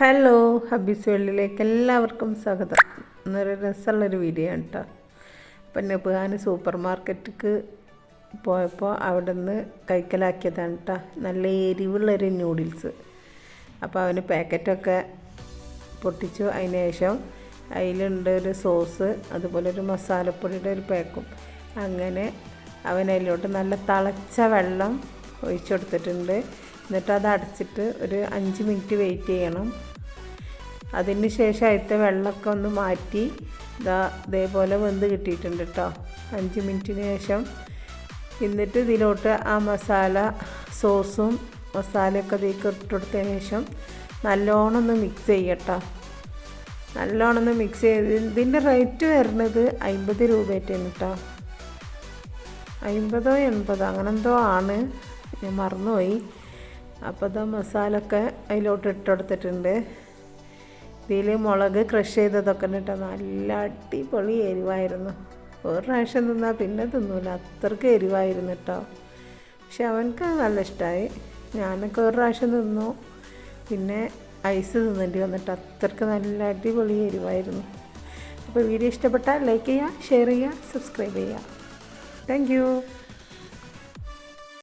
Hello ഹബീസ് വേൾഡിലേക്ക് എല്ലാവർക്കും സ്വാഗതം. ഇന്നൊരു രസമുള്ളൊരു വീഡിയോ ആണ് കേട്ടോ. അപ്പം നബ്ഹാൻ സൂപ്പർ മാർക്കറ്റിക്ക് പോയപ്പോൾ അവിടെ നിന്ന് കൈക്കലാക്കിയതാണ് കേട്ടോ. നല്ല എരിവുള്ളൊരു നൂഡിൽസ്. അപ്പോൾ അവന് പാക്കറ്റൊക്കെ പൊട്ടിച്ചു. അതിന് ശേഷം അതിലുണ്ട് ഒരു സോസ്, അതുപോലെ ഒരു മസാലപ്പൊടിയുടെ ഒരു പാക്കും. അങ്ങനെ അവൻ അതിലോട്ട് നല്ല തിളച്ച വെള്ളം ഒഴിച്ചു കൊടുത്തിട്ടുണ്ട്. എന്നിട്ട് അത് അടച്ചിട്ട് ഒരു 5 മിനിറ്റ് വെയിറ്റ് ചെയ്യണം. അതിന് ശേഷം അതിലത്തെ വെള്ളമൊക്കെ ഒന്ന് മാറ്റി ഇതേപോലെ വെന്ത് കിട്ടിയിട്ടുണ്ട് കേട്ടോ 5 മിനിറ്റിന് ശേഷം. എന്നിട്ട് ഇതിലോട്ട് ആ മസാല സോസും മസാലയൊക്കെ ഇതിലേക്ക് ഇട്ടുകൊടുത്തതിന് ശേഷം നല്ലോണം ഒന്ന് മിക്സ് ചെയ്യട്ടോ. നല്ലോണം ഒന്ന് മിക്സ് ചെയ്ത് ഇതിൻ്റെ റേറ്റ് വരുന്നത് 50 രൂപയായിട്ടാണ് കേട്ടോ. 50 80 അങ്ങനെ എന്തോ ആണ്, ഞാൻ മറന്നുപോയി. അപ്പോൾ ഇത് മസാലയൊക്കെ അതിലോട്ട് ഇട്ടുകൊടുത്തിട്ടുണ്ട്. ഇതിൽ മുളക് ക്രഷ് ചെയ്തതൊക്കെ ഇട്ടോ. നല്ല അടിപൊളി എരിവായിരുന്നു. ഒരു പ്രാവശ്യം തിന്നാൽ പിന്നെ തിന്നൂല, അത്രയ്ക്ക് എരിവായിരുന്നു കേട്ടോ. പക്ഷെ അവനക്ക് നല്ല ഇഷ്ടമായി. ഞാനൊക്കെ ഒരു പ്രാവശ്യം തിന്നു, പിന്നെ ഐസ് തിന്നേണ്ടി വന്നിട്ട് അത്രയ്ക്ക് നല്ല അടിപൊളി എരിവായിരുന്നു. അപ്പോൾ വീഡിയോ ഇഷ്ടപ്പെട്ടാൽ ലൈക്ക് ചെയ്യുക, ഷെയർ ചെയ്യുക, സബ്സ്ക്രൈബ് ചെയ്യുക. Thank you.